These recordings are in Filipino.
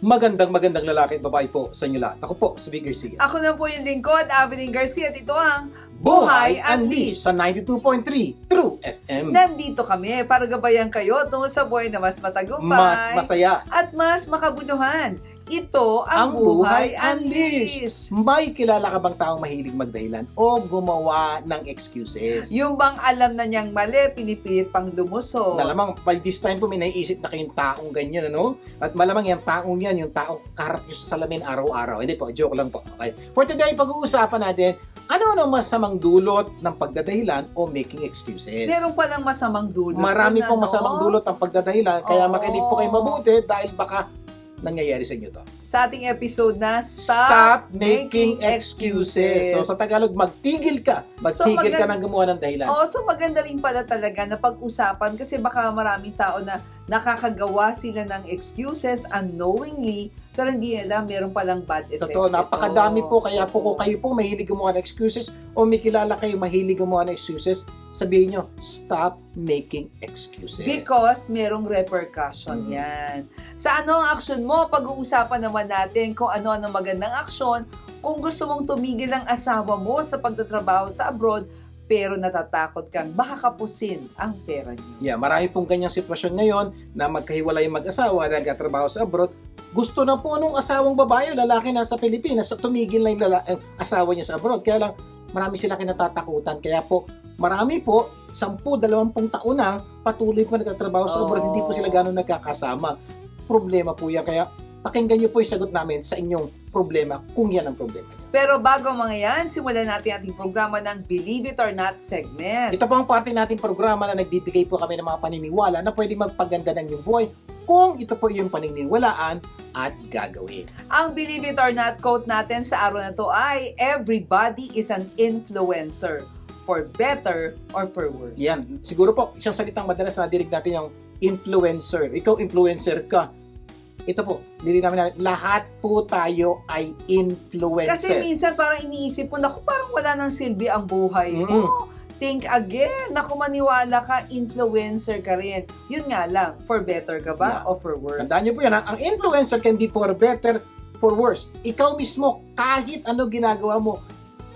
Magandang lalaki at babae po sa inyo lahat. Ako po, si Vic Garcia. Ako na po yung lingkod, Avelyn Garcia, at ito ang Buhay Unleashed sa 92.3 True FM. Nandito kami para gabayan kayo tungkol sa buhay na mas matagumpay, Mas masaya. at mas makabuluhan. Ito ang Buhay Unleashed. May kilala ka bang taong mahilig magdahilan o gumawa ng excuses? Yung bang alam na niyang mali, pinipilit pang lumusot. Malamang, by this time po, may naiisip na kayong taong ganyan, ano? At malamang yung taong yan, yung taong kaharap nyo sa salamin araw-araw. Hindi po, joke lang po. Okay. For today, pag-uusapan natin, ano masamang dulot ng pagdadahilan o making excuses? Meron palang masamang dulot. Marami Yun, pong ano? masamang dulot ang pagdadahilan, kaya Oo. makinig po kayo mabuti dahil baka nangyayari sa inyo to. Sa ating episode na Stop making excuses. So sa Tagalog, magtigil ka. Magtigil ka ng gumawa ng dahilan. So maganda rin pala talaga na pag-usapan kasi baka maraming tao na nakakagawa sila ng excuses unknowingly pero hindi alam meron palang bad effects. Totoo, napakadami ito. po. Kaya po kung kayo po mahilig gumawa ng excuses o may kilala kayo mahilig gumawa ng excuses, sabihin nyo, stop making excuses. Because merong repercussion yan. Sa ano ang action mo? Pag-uusapan naman natin kung ano-ano magandang aksyon. Kung gusto mong tumigil ang asawa mo sa pagtatrabaho sa abroad, pero natatakot kang baka kapusin ang pera niyo. Yeah, marami pong ganyang sitwasyon ngayon na magkahiwalay yung mag-asawa dahil katrabaho sa abroad. Gusto na po nung asawang babae o lalaki nasa Pilipinas sa tumigil na yung asawa niya sa abroad. Kaya lang, marami sila kinatatakutan. Kaya po, marami po, 10-20 taon na patuloy po nagtatrabaho sa abroad. Hindi po sila gano'ng nagkakasama. Problema po yan. Kaya pakinggan niyo po yung sagot namin sa inyong problema kung yan ang problema. Pero bago mga yan, simulan natin ating programa ng Believe It or Not segment. Ito po ang parte nating programa na nagbibigay po kami ng mga paniniwala na pwede magpaganda ng iyong buhay kung ito po yung paniniwalaan at gagawin. Ang Believe It or Not quote natin sa araw na to ay, everybody is an influencer, for better or for worse. Yan. Siguro po, isang salitang madalas na nadinig natin yung influencer. Ikaw, influencer ka. Ito po, lilinawin namin, lahat po tayo ay influencer. Kasi minsan parang iniisip mo, naku, parang wala nang silbi ang buhay mo. Think again. Naku, maniwala ka, influencer ka rin. Yun nga lang, for better ka ba Yeah. o for worse? Tandaan niyo po yan, ang influencer can be for better, for worse. Ikaw mismo, kahit ano ginagawa mo,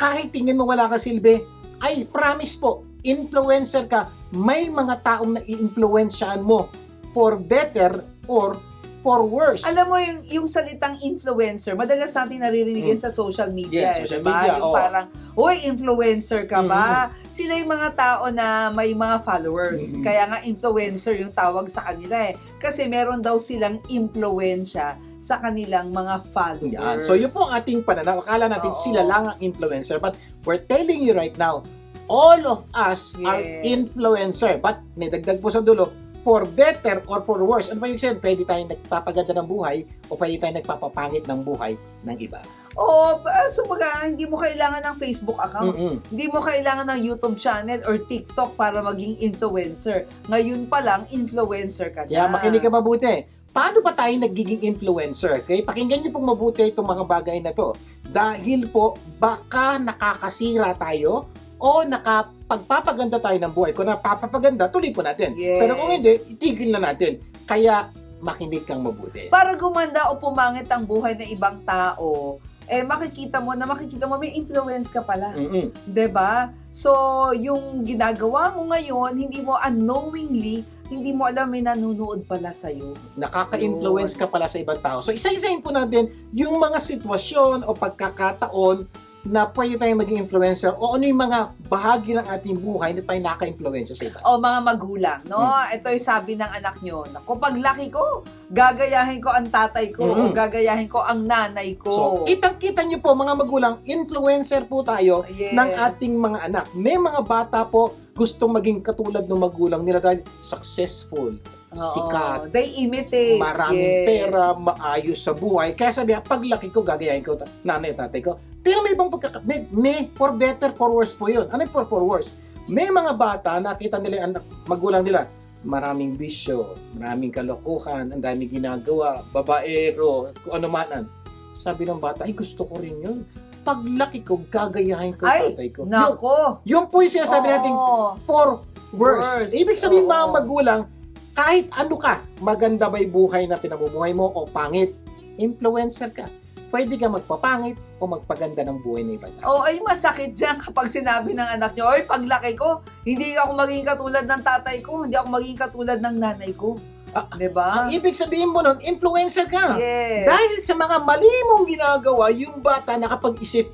kahit tingin mo wala ka silbi, ay promise po, influencer ka, may mga taong na-influensyahan mo for better or for worse. Alam mo, yung salitang influencer, madalas natin naririnig yan sa social media. Yes, social diba? media, Yung parang, uy, influencer ka ba? Sila yung mga tao na may mga followers. Kaya nga influencer yung tawag sa kanila eh. Kasi meron daw silang impluensya sa kanilang mga followers. Yan. So yun po ang ating pananaw. Akala natin Oo. sila lang ang influencer. But we're telling you right now, all of us are Yes. influencer. But may dagdag po sa dulo, for better or for worse. Ano ba yung sabihin? Pwede tayong nagpapaganda ng buhay o pwede tayong nagpapapangit ng buhay ng iba. Oo, so baga, hindi mo kailangan ng Facebook account. Hindi mo kailangan ng YouTube channel or TikTok para maging influencer. Ngayon pa lang, influencer ka na. Kaya makinig ka mabuti. Paano ba tayo nagiging influencer? Okay? Pakinggan niyo pong mabuti itong mga bagay na to. Dahil po, baka nakakasira tayo o nakapagpapaganda tayo ng buhay. Kung napapaganda, tuloy po natin. Yes. Pero kung hindi, itigil na natin. Kaya, makinig kang mabuti. Para gumanda o pumangit ang buhay ng ibang tao, makikita mo may influence ka pala. 'Di ba? So, yung ginagawa mo ngayon, hindi mo unknowingly, hindi mo alam may nanonood pala sa'yo. Nakaka-influence ka pala sa ibang tao. So, isa-isahin po natin yung mga sitwasyon o pagkakataon na pwede tayong maging influencer o ano yung mga bahagi ng ating buhay na tayo naka-influensya sa iba. O mga magulang, no? Ito yung sabi ng anak nyo, naku, paglaki ko, gagayahin ko ang tatay ko o gagayahin ko ang nanay ko. So, kitang-kita nyo po mga magulang, influencer po tayo Yes. ng ating mga anak. May mga bata po gustong maging katulad ng magulang nila dahil successful, Oo, sikat, they imitate. maraming Yes. pera, maayos sa buhay. Kaya sabi niya, paglaki ko, gagayahin ko nanay at tatay ko. Pero may ibang may for better, for worse po yun. Ano yung for worse? May mga bata, nakita nila yung anak, magulang nila, maraming bisyo, maraming kalokohan, ang daming ginagawa, babaero, kung ano manan. Sabi ng bata, ay gusto ko rin yun. Paglaki ko, gagayahin ko Ay, tatay ko. nako. Yung po yung sinasabi natin, for worse. Worse. Ibig sabihin mga Oo. magulang, kahit ano ka, maganda ba yung buhay na pinamumuhay mo o pangit, influencer ka. Pwede ka magpapangit o magpaganda ng buhay ng ibang tao. O ay masakit dyan kapag sinabi ng anak nyo, oy, paglaki ko, hindi ako magiging katulad ng tatay ko, hindi ako magiging katulad ng nanay ko. Diba? Ang ibig sabihin mo nun, influencer ka. Yes. Dahil sa mga mali mong ginagawa, yung bata nakapag-isip,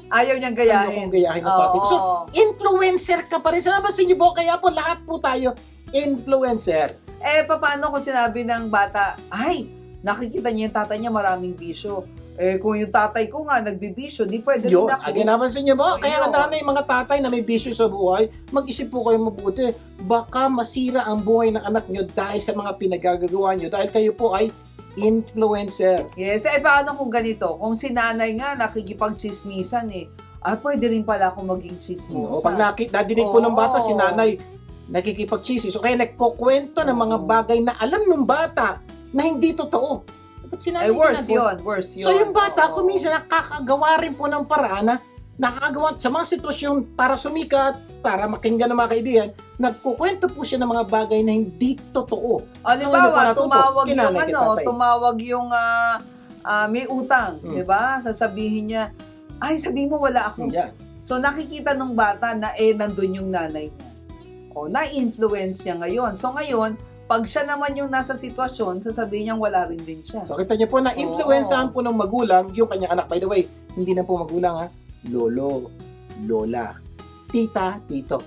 Ayaw niyang ano gayahin. kung gayahin ng pati. So, influencer ka pa rin. Sa nabasin niyo po, kaya po lahat po tayo influencer. Eh, paano kung sinabi ng bata, ay, nakikita niya yung tatay niya maraming bisyo. Eh, kung yung tatay ko nga nagbibisyo, di pwede rin Yun, ako. again, napansin niyo Oh, ba? Kaya yun. ang dami mga tatay na may bisyo sa buhay, mag-isip po kayo mabuti. Baka masira ang buhay ng anak niyo dahil sa mga pinagagagawa niyo. Dahil kayo po ay influencer. Yes, eh paano kung ganito? Kung si nanay nga nakikipag-chismisan pwede rin pala ako maging chismosa. No, pag nadinig po ng bata, Oo. si nanay nakikipag-chismis. So, kaya nagkukwento ng mga bagay na alam ng bata na hindi totoo. Ba't si nanay Worse ginagawa? yun, worse yun. So yung bata, Oo. kung minsan nakakagawa rin po ng paraan na nakakagawa sa mga sitwasyon para sumikat, para makinggan ng mga kaibigan, nagkukwento po siya ng mga bagay na hindi totoo. Halimbawa, Ano po natuto? tumawag yung Kinanay kay tatay. tumawag yung may utang, di ba? Sasabihin niya, ay, sabihin mo wala ako. Yan. So nakikita ng bata na nandun yung nanay niya. O, na-influence niya ngayon. So ngayon, pag siya naman yung nasa sitwasyon, sasabihin niya wala rin din siya. So kita niyo po na influensahan po ng magulang yung kanyang anak. By the way, hindi na po magulang ha. Lolo, lola, tita, tito.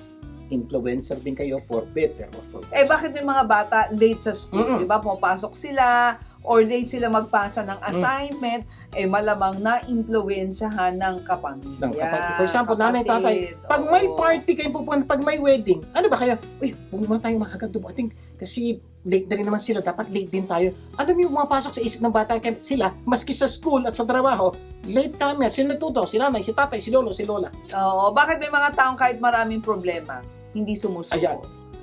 Influencer din kayo for better or for worse. Bakit may mga bata late sa school? Mm-mm. Di ba? Pumapasok sila or late sila magpasa ng assignment, malamang na-influensyahan ng kapamilya. Ng kapatid. For example, nanay, tatay, pag may party kayo pupunta, pag may wedding, ano ba kaya? Uy, huwag muna tayong maagad dumating kasi late na rin naman sila, dapat late din tayo. Ano yung pumapasok sa isip ng bata kaya sila, maski sa school at sa trabaho, late comer, sino natuto? Si nanay, si tatay, si lolo, si lola. Oo, bakit may mga taong kahit maraming problema, hindi sumusuko? Ayan.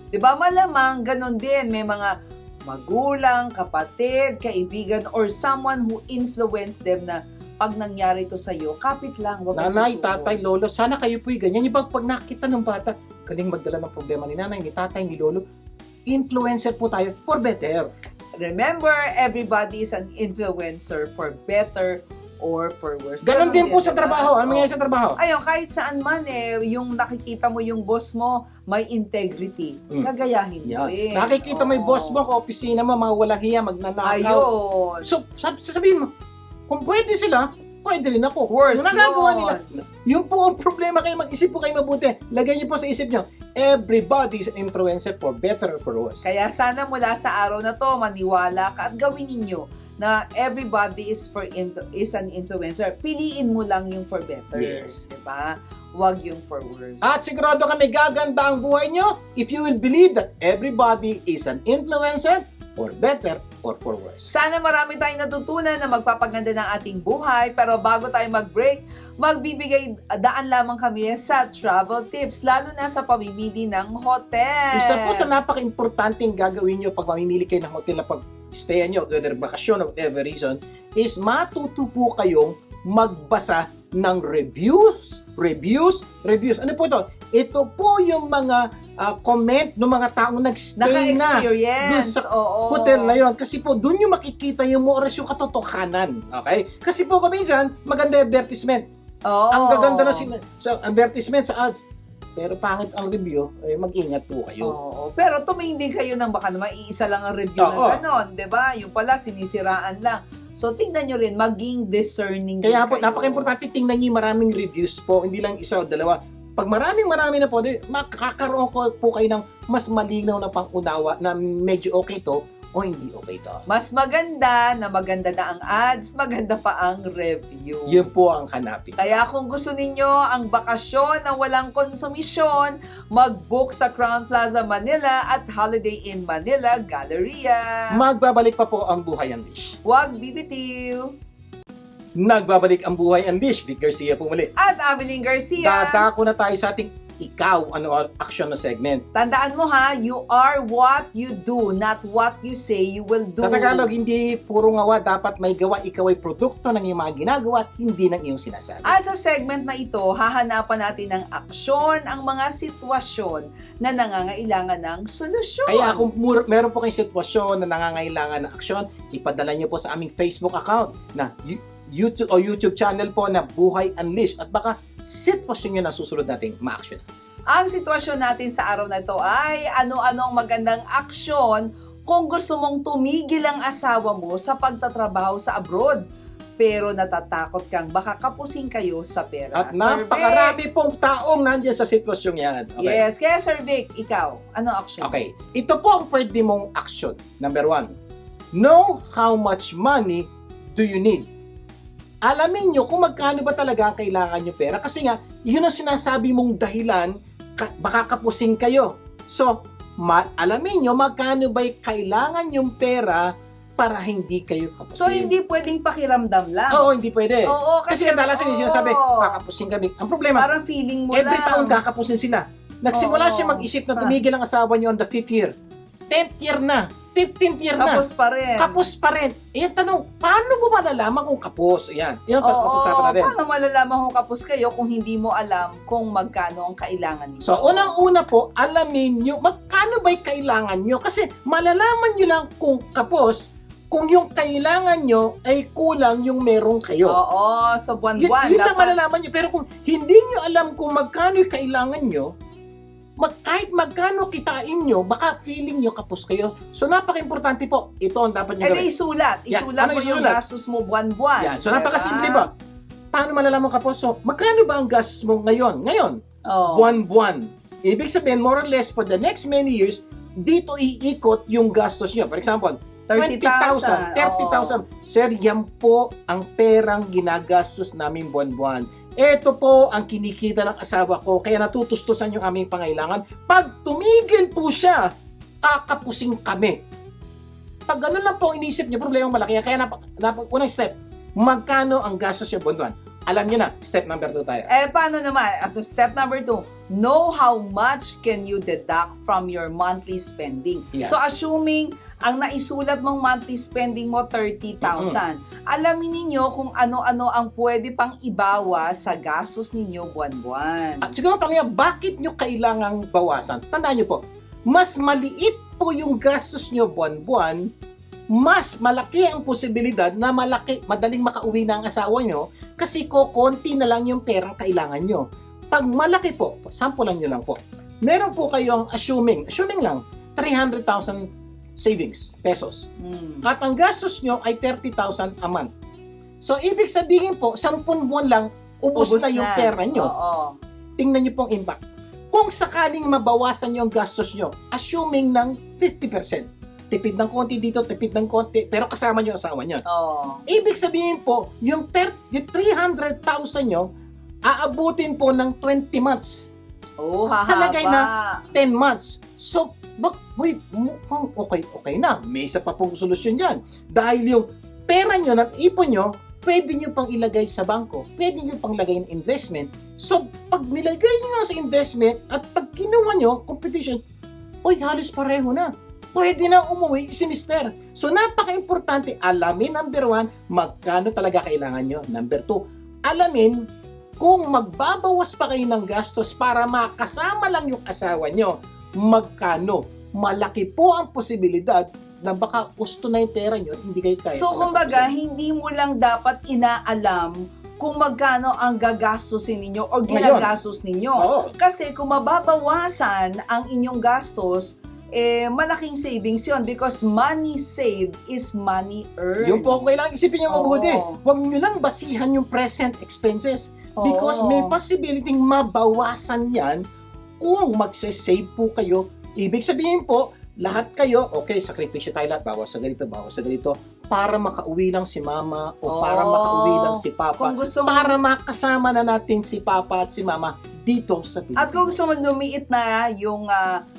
Di ba? Malamang ganon din. May mga magulang, kapatid, kaibigan, or someone who influenced them na pag nangyari to sa'yo, kapit lang, wag Nanay, susuko. tatay, lolo, sana kayo po'y ganyan. Yung pag nakita ng bata, galing magdala ng problema ni nanay, ni tatay, ni lolo, influencer po tayo for better. Remember, everybody is an influencer for better or for worse. Ganon din po sa diba? trabaho. Ano mangyayari sa trabaho? Ayun, kahit saan man yung nakikita mo yung boss mo, may integrity. Gagayahin mo Yan. rin. Nakikita mo yung boss mo, ka-opisina mo, mga walang hiya, magnanakaw. Ayun. So, sasabihin mo, kung pwede sila, pwede rin ako. Worse Yung nagagawa yun. nila. Yung po ang problema kayo, mag-isip po kayo mabuti. Lagay niyo po sa isip niyo, everybody is an influencer for better or for worse. Kaya sana mula sa araw na to, maniwala ka at gawin ninyo na everybody is an influencer. Piliin mo lang yung for better. Yes. Diba? Huwag yung for worse. At sigurado kami gaganda ang buhay niyo if you will believe that everybody is an influencer for better or for worse. Sana marami tayong natutunan na magpapaganda ng ating buhay. Pero bago tayo mag-break, magbibigay daan lamang kami sa travel tips, lalo na sa pamimili ng hotel. Isa po sa napaka-importanting gagawin niyo pag mamimili kayo ng hotel na pag-stay nyo, whether bakasyon or whatever reason, is matuto po kayong magbasa ng reviews. Ano po ito? Ito po yung mga comment ng mga taong nag-stay na dun Naka-experience. sa Oo. hotel na yon. Kasi po, dun yung makikita yung more or less yung katotohanan. Okay? Kasi po, minsan, maganda yung advertisement. Oo. Ang gaganda na sa advertisement, sa ads. Pero pangit ang review, mag-ingat po kayo. Oo. Pero tumingin din kayo ng baka naman iisa lang ang review Oo. na gano'n, 'di ba? Yung pala sinisiraan lang. So tingnan nyo rin, maging discerning Kaya din po, kayo. napaka-importante tingnan niyo yung maraming reviews po, hindi lang isa o dalawa. Pag marami na po, makakaroon po kayo ng mas malinaw na pang-unawa na medyo okay to o hindi okay to. Mas maganda na ang ads, maganda pa ang review. Yun po ang hanapin. Kaya kung gusto ninyo ang bakasyon na walang konsumisyon, mag-book sa Crown Plaza Manila at Holiday Inn Manila Galleria. Magbabalik pa po ang Buhay Unleash. Huwag bibitiw. Nagbabalik ang Buhay Unleash. Vic Garcia po muli. At Abilene Garcia. Dadako na tayo sa ating ikaw, ano ang action na segment. Tandaan mo ha, you are what you do, not what you say you will do. Sa Tagalog, hindi puro ngawa, dapat may gawa. Ikaw ay produkto ng iyong mga ginagawa at hindi ng iyong sinasabi. At sa segment na ito, hahanapan natin ng aksyon ang mga sitwasyon na nangangailangan ng solusyon. Kaya kung meron po kayong sitwasyon na nangangailangan ng aksyon, ipadala niyo po sa aming Facebook account na YouTube channel po na Buhay Unleashed at baka sitwasyon nyo na susunod nating ma-action. Ang sitwasyon natin sa araw na ito ay ano-anong magandang aksyon kung gusto mong tumigil ang asawa mo sa pagtatrabaho sa abroad pero natatakot kang baka kapusin kayo sa pera. At Sir napakarami pong taong nandiyan sa sitwasyong yan. Vic. Okay. Yes, kaya Sir Vic, ikaw, ano action? Okay. Ito po ang pwede mong action. Number 1. Know how much money do you need. Alamin nyo kung magkano ba talaga ang kailangan nyo pera. Kasi nga, yun ang sinasabi mong dahilan, baka kapusin kayo. So, alamin nyo magkano ba'y kailangan yung pera para hindi kayo kapusin. So, hindi pwedeng pakiramdam lang. Oo, hindi pwede. Oo, Kasi kadalasan yung sinasabi, kakapusin kami. Ang problema, parang feeling mo every lang. taon kakapusin sila. Nagsimula Oo. siya mag-isip na tumigil ang asawa niyo on the 5th year. 10th year na. 15th year na. Kapos pa rin. Kapos pa rin. Eh, tanong, paano mo malalaman kung kapos? Ayan. Yan ang pag-usapan natin. Paano malalaman kung kapos kayo kung hindi mo alam kung magkano ang kailangan niyo? So, unang-una po, alamin nyo, magkano ba'y kailangan nyo? Kasi, malalaman nyo lang kung kapos, kung yung kailangan nyo ay kulang yung meron kayo. Oo, so buwan-buwan. Yun lang malalaman nyo. Pero kung hindi nyo alam kung magkano yung kailangan nyo, kahit magkano kitain nyo, baka feeling nyo kapos kayo. So, napaka-importante po. Ito ang dapat nyo gawin. Isulat. Yan. Isulat Ano mo yung isulat? gastos mo buwan-buwan. Yan. So, napakasimple ba? Paano malalaman kapos? So, magkano ba ang gastos mo ngayon? Ngayon, Oh. buwan-buwan. Ibig sabihin, more or less, for the next many years, dito iikot yung gastos nyo. For example, 20,000, 30,000. Sir, yan po ang perang ginagastos namin buwan-buwan. Ito po ang kinikita ng asawa ko, kaya natutustusan yung aming pangailangan. Pag tumigil po siya, kakapusin kami. Pag gano'n lang po ang inisip niyo, problema malaki. Kaya unang step, magkano ang gastos niya buwan-buwan? Alam niyo na, step number 2 tayo. Paano naman? At step number 2, know how much can you deduct from your monthly spending. Yeah. So, assuming ang naisulat mong monthly spending mo 30,000, alamin ninyo kung ano-ano ang pwede pang ibawas sa gastos ninyo buwan-buwan. At siguro tanong niya, bakit nyo kailangang bawasan? Tandaan nyo po, mas maliit po yung gastos nyo buwan-buwan, mas malaki ang posibilidad na madaling makauwi na ang asawa nyo kasi konti na lang yung perang kailangan nyo. Pag malaki po, sample lang nyo lang po, meron po kayong assuming lang, 300,000 savings, pesos. At ang gastos nyo ay 30,000 a month. So, ibig sabihin po, 10 buwan lang, ubos na yung pera nyo. Oo. Tingnan nyo pong impact. Kung sakaling mabawasan nyo ang gastos nyo, assuming ng 50%, tipid ng konti dito, tipid ng konti, pero kasama nyo asawa nyo. Oo. Ibig sabihin po, yung 300,000 nyo, aabutin po ng 20 months. Oh, Sa lagay hahaba. 10 months. So, mukhang okay na. May isa pa pong solusyon dyan. Dahil yung pera nyo, ipon nyo, pwede nyo pang ilagay sa bangko. Pwede nyo pang lagay ng investment. So, pag nilagay nyo na sa investment at pag kinuha nyo, competition, halos pareho na. Pwede na umuwi si Mister. So, napaka-importante. Alamin, number 1, magkano talaga kailangan nyo. Number 2, alamin kung magbabawas pa kayo ng gastos para makasama lang yung asawa nyo, magkano. Malaki po ang posibilidad na baka gusto na yung pera nyo at hindi kayo kaya. So, kumbaga, hindi mo lang dapat inaalam kung magkano ang gagastusin ninyo o ginagastos ninyo. Oo. Kasi kung mababawasan ang inyong gastos, malaking savings yon because money saved is money earned. Yung po, kailangan isipin nyo mabuti. Oo. Huwag nyo lang basihan yung present expenses. Because may possibility mabawasan yan kung magse-save po kayo. Ibig sabihin po, lahat kayo, okay, sakripisyo tayo lahat, bawas sa ganito, para makauwi lang si mama o para makauwi lang si papa, Kung gusto mo, para makasama na natin si papa at si mama dito sa Pilipinas. at kung gusto mo lumiit na yung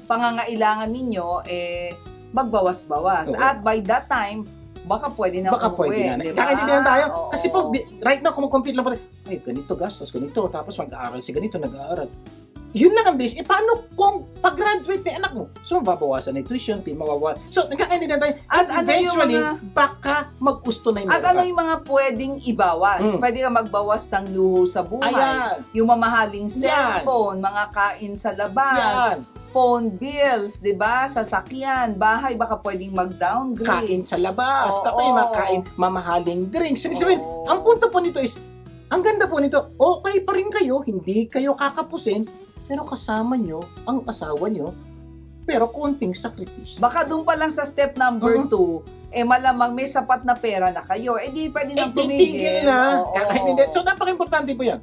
pangangailangan ninyo, magbawas-bawas. Oo. At by that time, baka pwede na Baka umuwi. pwede na. Diba? Kakaintindihan tayo. Oo. Kasi po, right now, kung mag-compete lang po tayo, ay, ganito gastos, ganito. Tapos mag-aaral si ganito, nag-aaral. yun lang ang base. Paano kung pag-graduate ni anak mo? So, mababawasan ng tuition fee, So, nagkakaintindihan tayo. At And ano eventually, yung baka mag-gusto na yung At mga ano yung mga pwedeng ibawas? Pwede ka magbawas ng luho sa buhay. Ayan. Yung mamahaling cellphone, mga kain sa labas, Yan. phone bills, 'di ba? Sasakyan, bahay, baka pwedeng mag-downgrade. Kain sa labas. Oo. Tapos yung makain, mamahaling drinks. Ibig sabihin, Oo. ang punto po nito is, ang ganda po nito, okay pa rin kayo, hindi kayo kakapusin, pero kasama nyo ang asawa nyo, pero konting sakripisyo. Baka doon pa lang sa step number 2, malamang may sapat na pera na kayo. Di pwede nang tumigil. Titigil na. Oo. Kakaintindi. So, napaka-importante po yan.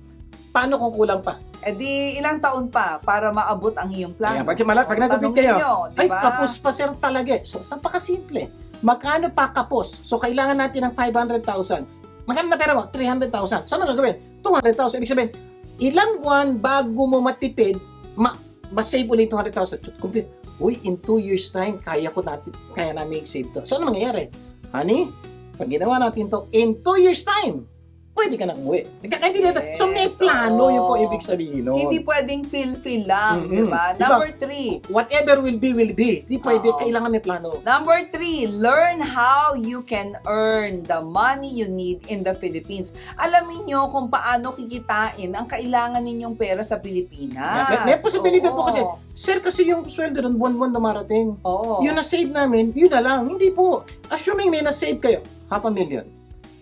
Paano kung kulang pa? Di ilang taon pa para maabot ang iyong plano. Kaya pag nagupit kayo, diba? ay, kapos pa sir talaga. So, napaka-simple. Magkano pa kapos? So, kailangan natin ng 500,000. Magkano na pera mo? 300,000. So, ano gagawin? 200,000. Ibig sabihin, ilang buwan bago mo matipid, mas-save ulit 200,000. Compute. Uy, in 2 years time, kaya namin i-save to. So, ano mangyayari? Honey, pag ginawa natin to, in 2 years time, pwede ka na umuwi. Nagkakaintindihan tayo. So, may plano oo. yun po ibig sabihin nun. Hindi pwedeng feel lang, Mm-mm. di ba? Diba? Number 3. Whatever will be, will be. Di pwede, Oo. kailangan may plano. Number 3, learn how you can earn the money you need in the Philippines. Alamin nyo kung paano kikitain ang kailangan ninyong pera sa Pilipinas. May posibilidad Oo. po kasi, sir, kasi yung sweldo nun, buwan-buwan dumarating. Oo. Yung na-save namin, yun na lang. Hindi po. Assuming may na-save kayo, 500,000.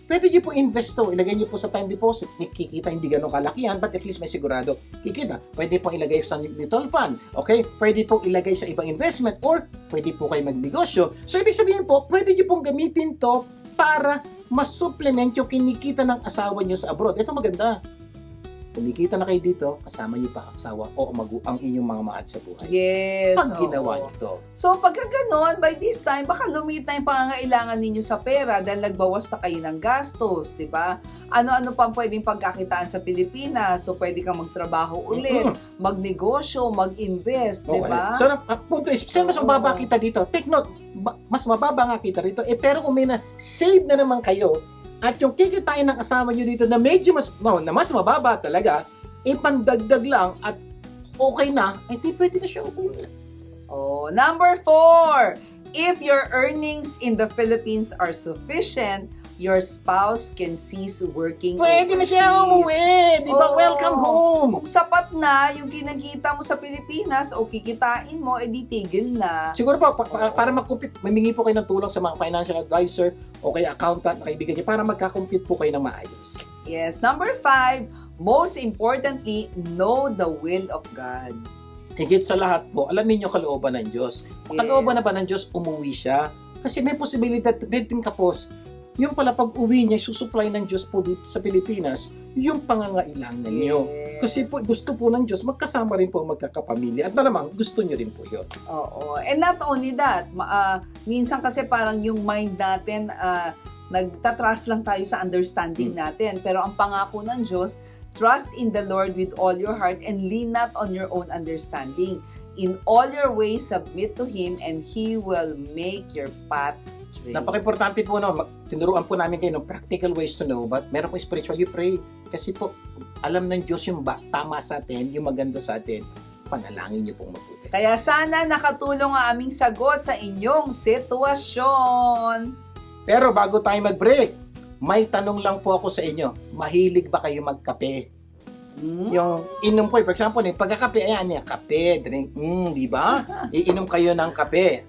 Pwede nyo po invest to. Ilagay nyo po sa time deposit. Kikita hindi ganun kalaki yan, but at least may sigurado kikita. Pwede po ilagay sa mutual fund. Okay? Pwede po ilagay sa ibang investment or pwede po kayo magnegosyo. So, ibig sabihin po, pwede nyo pong gamitin to para mas-supplement yung kinikita ng asawa nyo sa abroad. Ito maganda. Kumikita na kayo dito, kasama nyo pa ang asawa o ang inyong mga mahal sa buhay. Yes. Pag ginawa oo. nyo to. So, pagka ganon, by this time, baka lumiit na yung pangangailangan ninyo sa pera dahil nagbawas na kayo ng gastos, di ba? Ano-ano pang pwedeng pagkakitaan sa Pilipinas? So, pwede kang magtrabaho ulit, magnegosyo, mag-invest, di Okay. ba? So, ang punto is, saan mas Oo. mababa kita dito? Take note, mas mababa nga kita rito. Pero kung may na-save na naman kayo, at yung kikitain ng kasama nyo dito na medyo na mas mababa talaga, pandagdag lang at okay na, di pwede na siya upunin. Oh, number 4, if your earnings in the Philippines are sufficient, your spouse can cease working Pwede na siya overseas. umuwi. Di ba? Oo. Welcome home. Kung sapat na yung kinakita mo sa Pilipinas o kikitain mo, edi tigil na. Siguro po, para mag-compute, mamingi po kayo ng tulong sa mga financial advisor o kaya accountant na kaibigan niyo para magka-compute po kayo ng maayos. Yes. Number 5, most importantly, know the will of God. Higit sa lahat po, alamin niyo kalooban ng Diyos. Kung Yes. kalooban na ba ng Diyos, umuwi siya. Kasi may posibilidad, din kapos, yung pala pag-uwi niya, susupply ng Diyos po dito sa Pilipinas, yung pangangailangan niyo. Yes. Kasi po, gusto po ng Diyos, magkasama rin po ang magkakapamilya. At malamang, gusto niyo rin po yun. Oo. And not only that, minsan kasi parang yung mind natin, nagtatrust lang tayo sa understanding natin. Pero ang pangako ng Diyos, trust in the Lord with all your heart and lean not on your own understanding. In all your ways, submit to Him and He will make your path straight. Napaka-importante po, no? Tinuruan po namin kayo ng practical ways to know, but meron po spiritual, you pray. Kasi po, alam ng Diyos yung tama sa atin, yung maganda sa atin, panalangin niyo pong mabuti. Kaya sana nakatulong ang aming sagot sa inyong sitwasyon. Pero bago tayo mag-break, may tanong lang po ako sa inyo. Mahilig ba kayo magkape? Yung inom po, for example, yung pagkakape, ayan niya, kape, drink, di ba? Iinom kayo ng kape.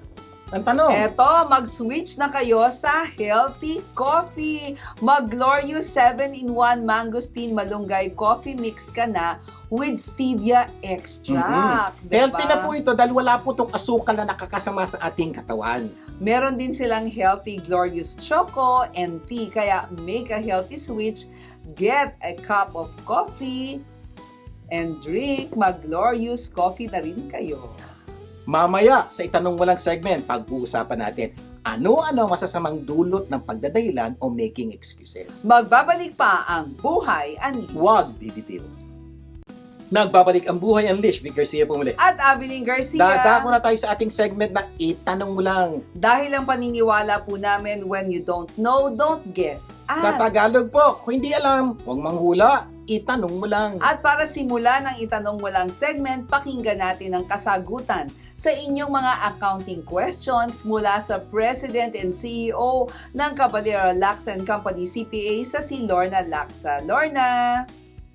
Ang tanong, Eto, mag-switch na kayo sa healthy coffee. Mag-Glorious 7-in-1 Mangosteen Malunggay Coffee Mix ka na with stevia extract. Diba? healthy na po ito dahil wala po itong asukal na nakakasama sa ating katawan. Meron din silang healthy Glorious Choco and tea. Kaya make a healthy switch. Get a cup of coffee and drink Mag-Glorious Coffee na rin kayo. Mamaya, sa itanong mo lang segment, pag-uusapan natin, ano-ano masasamang dulot ng pagdadahilan o making excuses. Magbabalik pa ang Buhay Unleashed. Huwag bibitiw. Nagbabalik ang Buhay Unleashed, Vic Garcia po muli. At Abiling Garcia. Dadako na tayo sa ating segment na itanong mo lang. Dahil ang paniniwala po namin, when you don't know, don't guess. Sa Ask. Tagalog po, kung hindi alam, huwag manghula, itanong mo lang. At para simulan ang itanong mo lang segment, pakinggan natin ang kasagutan sa inyong mga accounting questions mula sa President and CEO ng Caballero Lacsa & Company CPA sa si Lorna Lacsa. Lorna!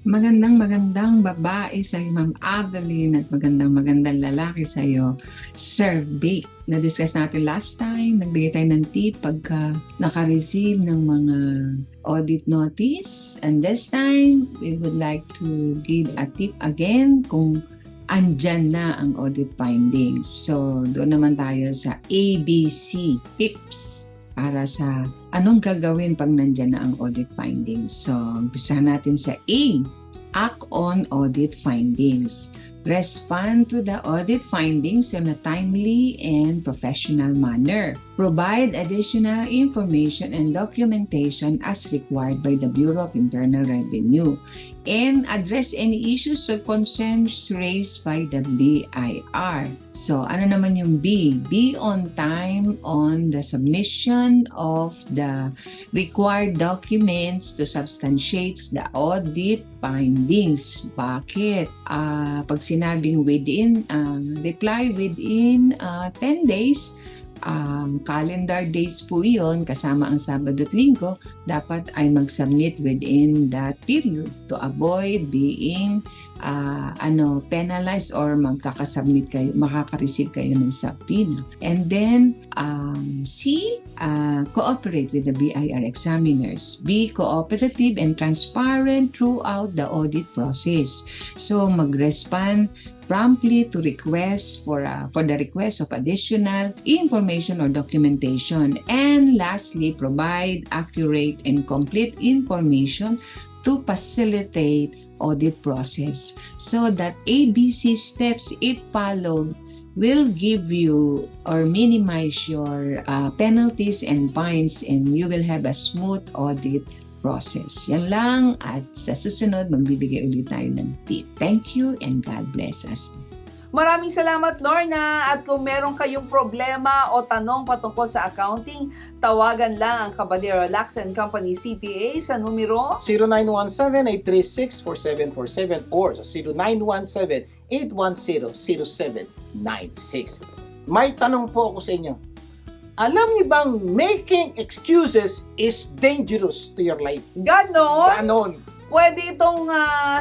Magandang babae sa iyo, Ma'am Adeline, at magandang lalaki sa iyo, Sir Vic. Na-discuss natin last time, nagbigay tayo ng tip pagka naka-receive ng mga audit notice. And this time, we would like to give a tip again kung andyan na ang audit findings. So, doon naman tayo sa ABC tips para sa anong gagawin pag nandyan na ang audit findings. So, umpisahan natin sa A. Act on audit findings. Respond to the audit findings in a timely and professional manner. Provide additional information and documentation as required by the Bureau of Internal Revenue. And address any issues or concerns raised by the BIR. So, ano naman yung B? Be on time on the submission of the required documents to substantiate the audit findings. Bakit? Pag sinabing within, reply within 10 days, calendar days po yun, kasama ang Sabado at Linggo, dapat ay mag-submit within that period to avoid being penalized or makaka-receive kayo ng subpoena. And then, C, cooperate with the BIR examiners. Be cooperative and transparent throughout the audit process. So, mag-respond promptly to requests for the request of additional information or documentation. And lastly, provide accurate and complete information to facilitate audit process. So that ABC steps, if followed, will give you or minimize your penalties and fines, and you will have a smooth audit process. Yan lang, at sa susunod, magbibigay ulit tayo ng tip. Thank you and God bless us. Maraming salamat, Lorna! At kung meron kayong problema o tanong patungkol sa accounting, tawagan lang ang Caballero Lacsa & Company CPA sa numero 0917-836-4747 or sa 0917-810-0796. May tanong po ako sa inyo. Alam niyo bang making excuses is dangerous to your life? ganon! Ganon. Pwede itong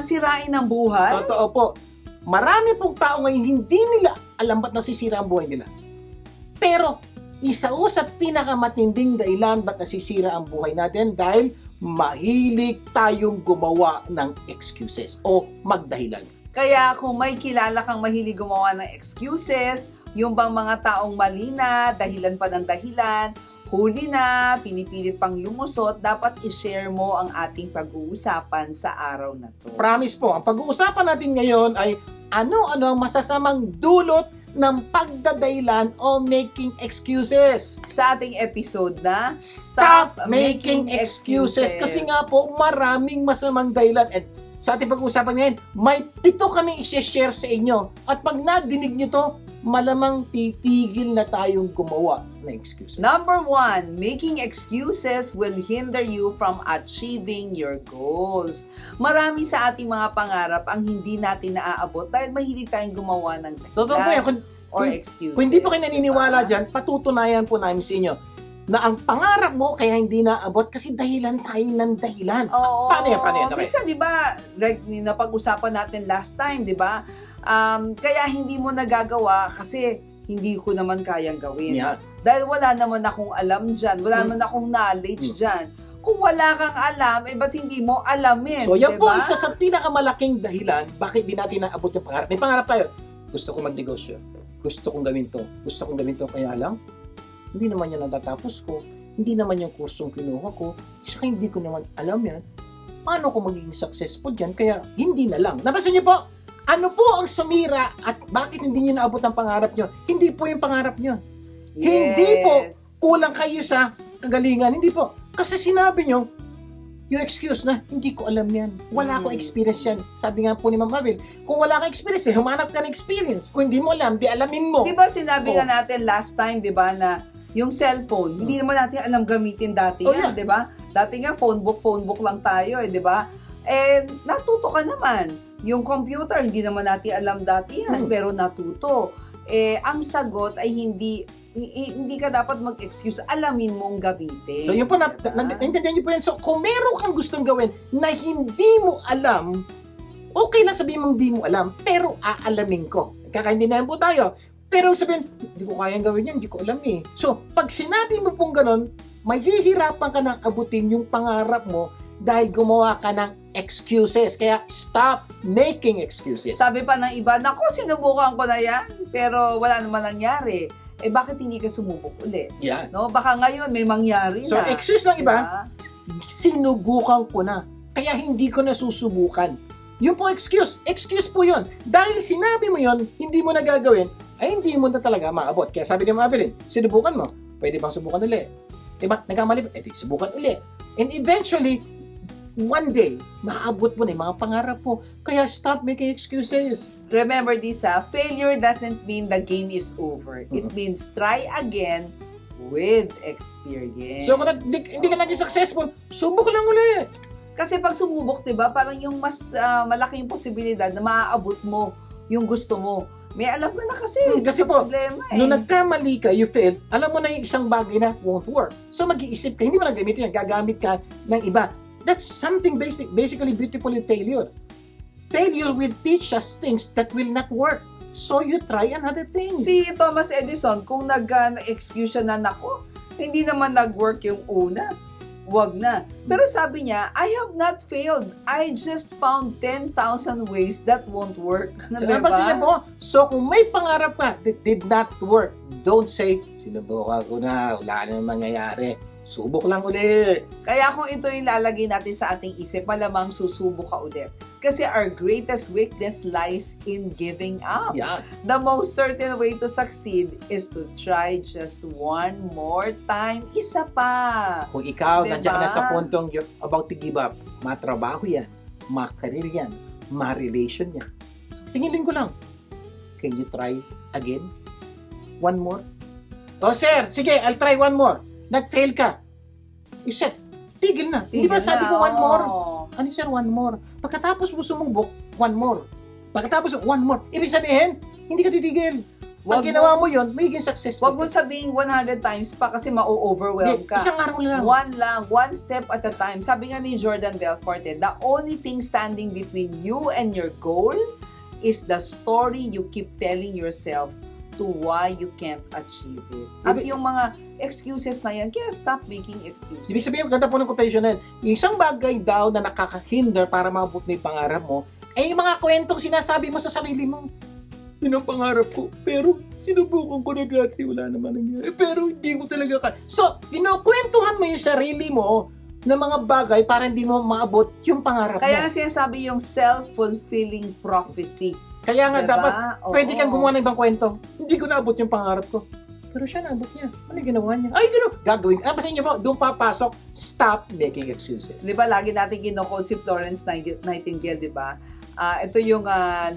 sirain ang buhay? Totoo po. Marami pong tao ngayon hindi nila alam ba't nasisira ang buhay nila. Pero isa sa pinakamatinding dahilan ba't nasisira ang buhay natin dahil mahilig tayong gumawa ng excuses o magdahilan. Kaya kung may kilala kang mahilig gumawa ng excuses, yung bang mga taong mali na, dahilan pa ng dahilan, huli na, pinipilit pang lumusot, dapat i-share mo ang ating pag-uusapan sa araw na to. Promise po, ang pag-uusapan natin ngayon ay ano-ano ang masasamang dulot ng pagdadahilan o making excuses. Sa ating episode na Stop making excuses. Kasi nga po, maraming masamang dahilan. And sa ating pag-uusapan ngayon, may 7 kami i-share sa inyo. At pag nadinig nyo to, malamang titigil na tayong gumawa ng excuses. Number 1, making excuses will hinder you from achieving your goals. Marami sa ating mga pangarap ang hindi natin naaabot dahil mahilig tayong gumawa ng Totoo po yan. or excuses. Kung hindi po kayo naniniwala dyan, patutunayan po namin sa inyo na ang pangarap mo kaya hindi naabot kasi dahilan tayo ng dahilan. Oo. Paano yan? Okay. Minsan, di ba, like napag-usapan natin last time, di ba? Kaya hindi mo nagagawa kasi hindi ko naman kayang gawin. Yeah. Dahil wala naman akong alam dyan, wala naman akong knowledge dyan. Kung wala kang alam, ba't hindi mo alamin? So, yan po diba? isa sa pinakamalaking dahilan bakit di natin naabot yung pangarap. May pangarap tayo. Gusto ko magnegosyo. Gusto kong gawin to. Gusto kong gawin to. Kaya lang, hindi naman yan natatapos ko. Hindi naman yung kursong kinuha ko. Saka hindi ko naman alam yan. Paano ko magiging successful dyan? Kaya hindi na lang. Nabasa niyo po? Ano po ang sumira at bakit hindi niyo naabot ang pangarap niyo? Hindi po yung pangarap niyo. Yes. Hindi po kulang kayo sa kagalingan. Hindi po. Kasi sinabi niyo, yung excuse na, hindi ko alam yan. Wala akong experience yan. Sabi nga po ni Ma'am Mabel, kung wala kang experience, humanap ka ng experience. Kung hindi mo alam, di alamin mo. Di ba sinabi nga natin last time, di ba, na yung cellphone, hindi naman natin alam gamitin dati yan, yeah. di ba? Dati nga, phone book lang tayo, di ba? natuto ka naman. Yung computer, hindi naman natin alam dati yan, pero natuto. Ang sagot ay hindi ka dapat mag-excuse, alamin mong gamitin. So yun po, Diba? naintindihan niyo po yan. So kung meron kang gustong gawin na hindi mo alam, okay lang sabihin mong hindi mo alam, pero aalamin ko. Kakaintindihan po tayo. Pero sabihin, hindi ko kayang gawin yan, hindi ko alam eh. So, pag sinabi mo pong ganun, mahihirapan ka nang abutin yung pangarap mo dahil gumawa ka ng excuses. Kaya, stop making excuses. Sabi pa ng iba, naku, sinubukan ko na yan, pero wala naman nangyari. Bakit hindi ka sumubok ulit? Yan. No? Baka ngayon may mangyari So, na. excuse ng iba, Diba? sinubukan ko na. Kaya hindi ko nasusubukan. Yung po excuse. Excuse po yun. Dahil sinabi mo yun, hindi mo na gagawin, ay hindi mo na talaga maabot. Kaya sabi ni Mavelyn, sinubukan mo. Pwede bang subukan ulit? Diba? Nagkamali ba? Di subukan ulit. And eventually, one day, maabot mo na yung mga pangarap mo. Kaya stop making excuses. Remember this, failure doesn't mean the game is over. It means try again with experience. So kung hindi ka naging successful, subok lang ulit. Kasi pag sumubok, 'di ba, parang yung mas malaking posibilidad na maaabot mo yung gusto mo. May alam ka na kasi. Kasi Ito po, problema nung nagkamali ka, you failed, alam mo na yung isang bagay na won't work. So mag-iisip ka, hindi mo na gamitin yan, gagamit ka ng iba. That's something basically beautiful in failure. Failure will teach us things that will not work. So you try another thing. Si Thomas Edison, kung nag-excuse siya na, nako, hindi naman nag-work yung una. Wag na. Pero sabi niya, I have not failed. I just found 10,000 ways that won't work. So, Diba? napansin niyo po, so kung may pangarap ka that did not work, don't say, sinubukan ko na, wala na mangyayari. Subok lang ulit. Kaya kung ito yung lalagay natin sa ating isip, malamang susubok ka ulit. Kasi our greatest weakness lies in giving up. Yeah. The most certain way to succeed is to try just one more time. Isa pa. Kung ikaw, Diba? nandiyan ka na sa puntong you're about to give up, matrabaho yan, makareer yan, ma-relation yan. Singilin ko lang. Can you try again? One more? Oh, sir, sige, I'll try one more. Nag-fail ka. You said, tigil na. Hindi ba sabi ko one more? Ano sir, one more? Pagkatapos mo sumubok, one more. Pagkatapos, one more. Ibig sabihin, hindi ka titigil. Pag ginawa mo yun, magiging successful. Wag mo sabihin 100 times pa kasi ma-overwhelm ka. Isang araw lang. One lang, one step at a time. Sabi nga ni Jordan Belforte, the only thing standing between you and your goal is the story you keep telling yourself to why you can't achieve it. At yung mga excuses na yan, kaya stop making excuses. Ibig sabihin, ganda po ng quotation na yan. Yung isang bagay daw na nakakahinder para maabot mo yung pangarap mo, ay yung mga kwentong sinasabi mo sa sarili mo. Yun ang pangarap ko, pero sinubukan ko na dati, wala naman nangyari. Pero hindi ko talaga So, kwentuhan mo yung sarili mo ng mga bagay para hindi mo maabot yung pangarap Kaya nga mo. sinasabi yung self-fulfilling prophecy. Kaya nga Diba? dapat, Oo. pwede kang gumawa ng ibang kwento. Hindi ko naabot yung pangarap ko. Pero siya naabot niya. Ano yung ginawa niya? Ay, gagawin. Basahin niyo po, doon papasok, stop making excuses. Di ba, lagi natin kinocall si Florence Nightingale, di ba? Ito yung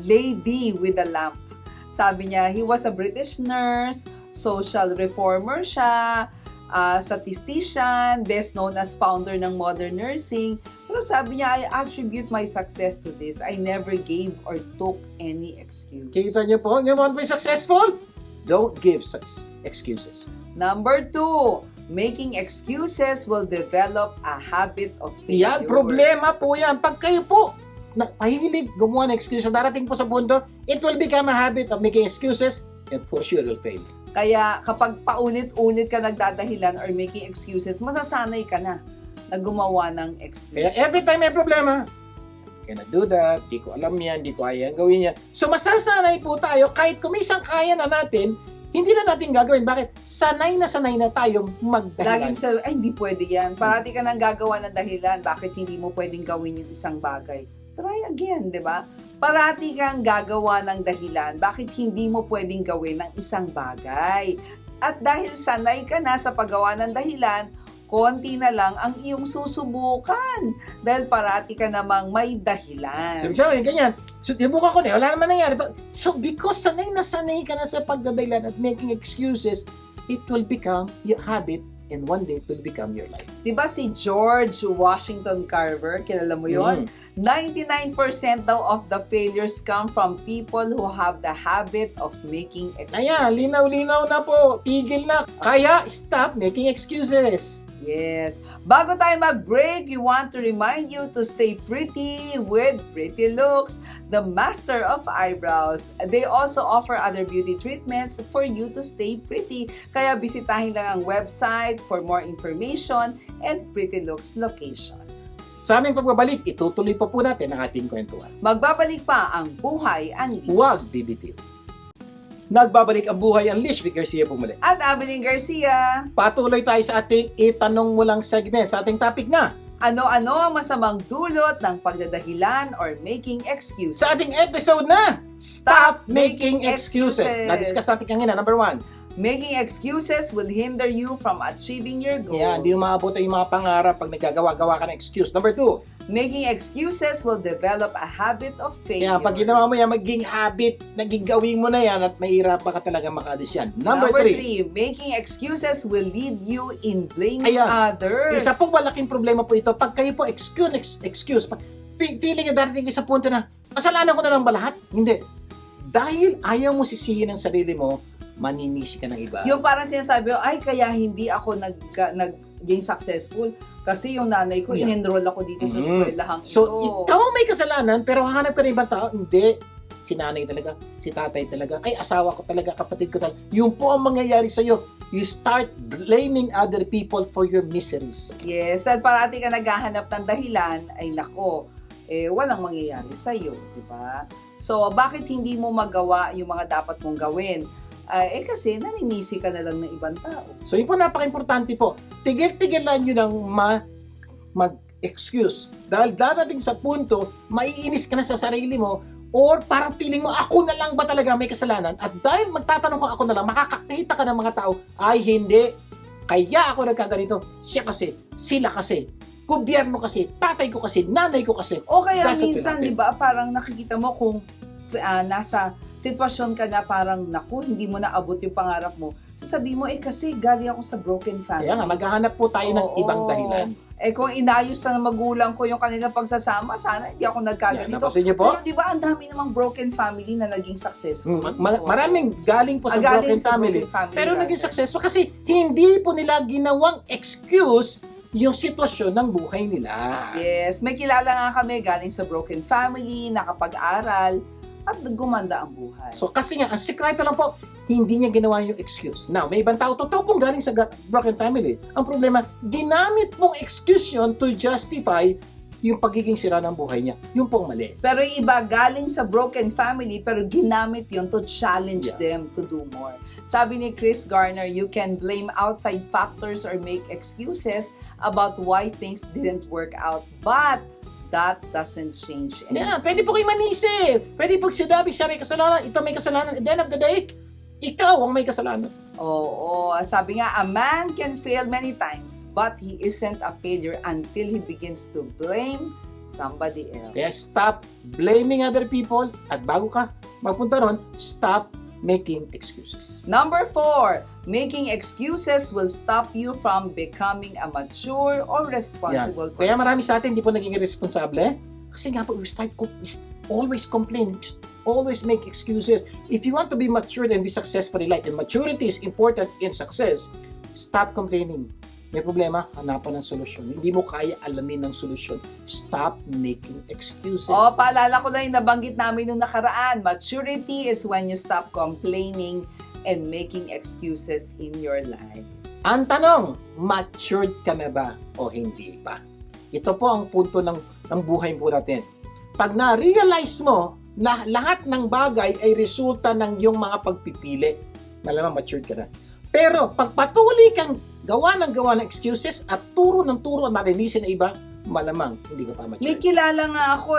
lady with a lamp. Sabi niya, he was a British nurse, social reformer siya, statistician, best known as founder ng modern nursing. Pero sabi niya, I attribute my success to this. I never gave or took any excuse. Kita niyo po, you want to be successful? Don't give excuses. Number 2, making excuses will develop a habit of failure. Yan, problema po yan. Pag kayo po, pahilig gumawa ng excuse na darating po sa mundo, it will become a habit of making excuses and for sure you'll fail. Kaya kapag paulit-ulit ka nagdadahilan or making excuses, masasanay ka na gumawa ng excuse. Kaya every time may problema, cannot do that, di ko alam yan, di ko kaya gawin yan. So masasanay po tayo, kahit kung may isang kaya na natin, hindi na natin gagawin. Bakit? Sanay na tayong magdahilan. Laging sabi, ay hindi pwede yan. Parati ka nang gagawa ng dahilan, bakit hindi mo pwedeng gawin yung isang bagay. Try again, di ba? Parati kang gagawa ng dahilan, bakit hindi mo pwedeng gawin ng isang bagay. At dahil sanay ka na sa paggawa ng dahilan, konti na lang ang iyong susubukan. Dahil parati ka namang may dahilan. So, sabi, ganyan. So, dibuka ko na, wala naman nangyari. So, because sanay ka na sa pagdadahilan at making excuses, it will become your habit and one day it will become your life. Diba si George Washington Carver, kilala mo yon? 99% daw of the failures come from people who have the habit of making excuses. Kaya, linaw-linaw na po. Tigil na. Kaya, stop making excuses. Yes. Bago tayo mag-break, we want to remind you to stay pretty with Pretty Looks, the master of eyebrows. They also offer other beauty treatments for you to stay pretty. Kaya bisitahin lang ang website for more information and Pretty Looks location. Sa aming pagbabalik, itutuloy pa po natin ang ating kwentuhan. Magbabalik pa ang Buhay Unleashed. Huwag bibitiw. Nagbabalik ang buhay ang Lish with Garcia Bumalik. At Abilene Garcia. Patuloy tayo sa ating itanong mo lang segment sa ating topic na Ano-ano ang masamang dulot ng pagdadahilan or making excuse? sa ating episode na Stop Making Excuses. Na-discuss natin kanina, number 1. Making excuses will hinder you from achieving your goals. Yan, di umabot yung mga pangarap pag nagagawa-gawa ka ng excuse. Number 2. Making excuses will develop a habit of failure. Kaya pag ginawa mo yan, maging habit, naging gawin mo na yan at mahirapan ka talaga makaalis yan. Number 3. Making excuses will lead you in blaming Ayan. others. Isa pong malaking problema po ito. Pag kayo po excuse, feeling na darating kayo sa punto na, kasalanan ko na lang ba lahat? Hindi. Dahil ayaw mo sisihin ang sarili mo, maninisi ka ng iba. Yung parang sinasabi, ay kaya hindi ako naging successful kasi yung nanay ko, Yeah. in-enroll ako dito sa eskwelahang ito. So, ikaw ang may kasalanan, pero hahanap ka ng ibang tao, hindi. Si nanay talaga, si tatay talaga, ay asawa ko talaga, kapatid ko talaga. Yung po ang mangyayari sa'yo. You start blaming other people for your miseries. Yes, at parati ka naghahanap ng dahilan, ay nako, walang mangyayari sa'yo, di ba? So, bakit hindi mo magawa yung mga dapat mong gawin? Kasi naninisi ka na lang ng ibang tao. So, yun po napaka-importante po. Tigil-tigilan nyo ng mag-excuse. Dahil dadating sa punto, maiinis ka na sa sarili mo, or parang feeling mo, ako na lang ba talaga may kasalanan? At dahil magtatanong ko ako na lang, makakakita ka ng mga tao, ay hindi, kaya ako nagkaganito, siya kasi, sila kasi, gobyerno kasi, tatay ko kasi, nanay ko kasi. O kaya That's what minsan, will happen. di ba, parang nakikita mo kung nasa sitwasyon ka na parang, naku, hindi mo naabot yung pangarap mo. Sasabihin mo, kasi galing ako sa broken family. Kaya nga, maghahanap po tayo ng Oo. ibang dahilan. Kung inayos na ng magulang ko yung kanilang pagsasama, sana hindi ako Yan, nagkaganito. napasin niyo po? Pero di ba, ang dami namang broken family na naging successful. Maraming galing po sa Galing broken family. Pero naging successful kasi hindi po nila ginawang excuse yung sitwasyon ng buhay nila. Yes, may kilala nga kami galing sa broken family, nakapag-aral, at gumanda ang buhay. So kasi nga, ang sikreto lang po, hindi niya ginawa yung excuse. Now, may ibang tao, totoo pong galing sa broken family. Ang problema, ginamit mong excuse yun to justify yung pagiging sira ng buhay niya. Yung pong mali. Pero yung iba galing sa broken family, pero ginamit yun to challenge them to do more. Sabi ni Chris Garner, you can blame outside factors or make excuses about why things didn't work out, but that doesn't change anything. Yeah, pwede po kayo manisi. Pwede po siya may kasalanan, ito may kasalanan. At the end of the day, ikaw ang may kasalanan. Oo, sabi nga, a man can fail many times, but he isn't a failure until he begins to blame somebody else. Kaya stop blaming other people at bago ka magpunta ron, stop making excuses. Number 4, making excuses will stop you from becoming a mature or responsible person. Kaya marami sa atin hindi po naging responsable. Kasi nga po, we always complain, always make excuses. If you want to be matured and be successful in life, and maturity is important in success, stop complaining. May problema, hanapan ng solusyon. Hindi mo kaya alamin ng solusyon. Stop making excuses. Paalala ko lang yung nabanggit namin nung nakaraan. Maturity is when you stop complaining and making excuses in your life. Ang tanong, matured ka na ba o hindi pa? Ito po ang punto ng buhay po natin. Pag na-realize mo na lahat ng bagay ay resulta ng iyong mga pagpipili, malamang matured ka na. Pero pag patuloy kang gawa ng excuses at turo ng turo at marinisin na iba, malamang hindi ka pa May matured. kilala nga ako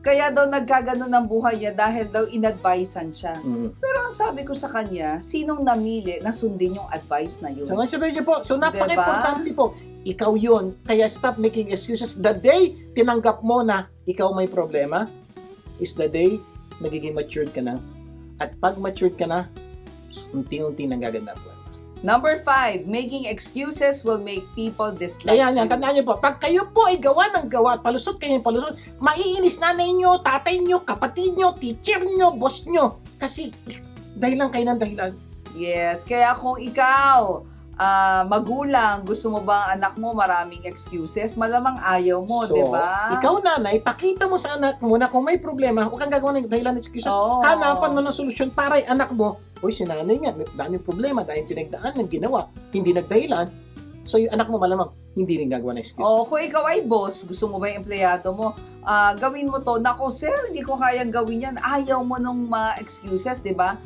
kaya daw nagkaganon ng buhay niya dahil daw inadvisean siya. Pero ang sabi ko sa kanya, sinong namili na sundin yung advice na yun? So nga sabihin niyo po, so napaka-importante po, ikaw yun, kaya stop making excuses. The day tinanggap mo na ikaw may problema, is the day nagiging matured ka na. At pag matured ka na, unti-unti nang gaganda po. Number 5, making excuses will make people dislike Ayan, yan, you. tandaan niyo po, pag kayo po ay gawa ng gawa, palusot kayo ng palusot, maiinis nanay niyo, tatay niyo, kapatid niyo, teacher niyo, boss niyo. Kasi dahilan kayo ng dahilan. Yes, kaya kung ikaw, magulang, gusto mo ba ang anak mo maraming excuses, malamang ayaw mo, So, di ba? ikaw nanay, pakita mo sa anak mo na kung may problema, huwag kang gagawa ng dahilan ng excuses. Oo. Hanapan mo ng solusyon para yung anak mo, uy, si nanay nga, may daming problema dahil pinagdaan ng ginawa, hindi nagdahilan. So, yung anak mo malamang, hindi rin gagawa ng excuse. O, kung ikaw ay boss, gusto mo ba yung empleyado mo, gawin mo to, nako sir, hindi ko kayang gawin yan, ayaw mo nung mga excuses, di ba?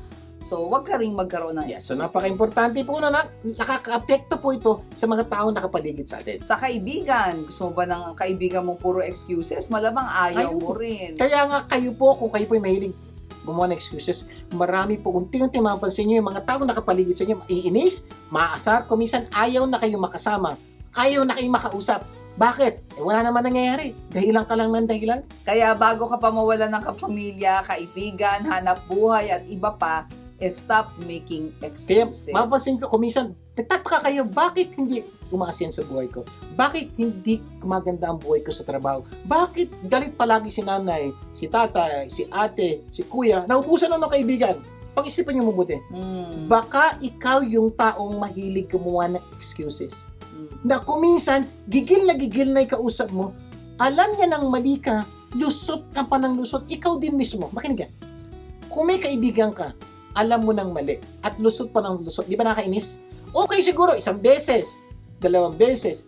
So, wag ka rin magkaroon ng Yes, so excuses. napaka-importante po na nakaka-apekto po ito sa mga taong nakapaligid sa atin. Sa kaibigan, gusto mo ba ng kaibigan mong puro excuses? Malamang ayaw Ayaw mo mo. rin. Kaya nga kayo po, kung kayo po ay mahilig gumawa ng excuses, marami po, unti-unti mapapansin nyo yung mga taong nakapaligid sa inyo, maiinis, maaasar, kumisan ayaw na kayo makasama, ayaw na kayo makausap. Bakit? Wala naman nangyayari. Dahilan ka lang ng dahilan. Kaya bago ka pa mawala ng kapamilya, kaibigan, hanap buhay at iba pa, stop making Kaya excuses. mapapansin ko, kumisan, nagtataka kayo, bakit hindi umaasyan sa buhay ko? Bakit hindi gumaganda ang buhay ko sa trabaho? Bakit galit palagi si nanay, si tatay, si ate, si kuya? Naupusan na ng kaibigan. Pag-isipan niyo mabuti. Baka ikaw yung taong mahilig gumawa ng excuses. Na kuminsan, gigil na yung kausap mo, alam niya nang mali ka, lusot ka pa ng lusot, ikaw din mismo. Makinig ka. Kung may kaibigan ka, alam mo nang mali, at lusot pa ng lusot, di ba nakainis? Okay siguro, 1 beses, 2 beses,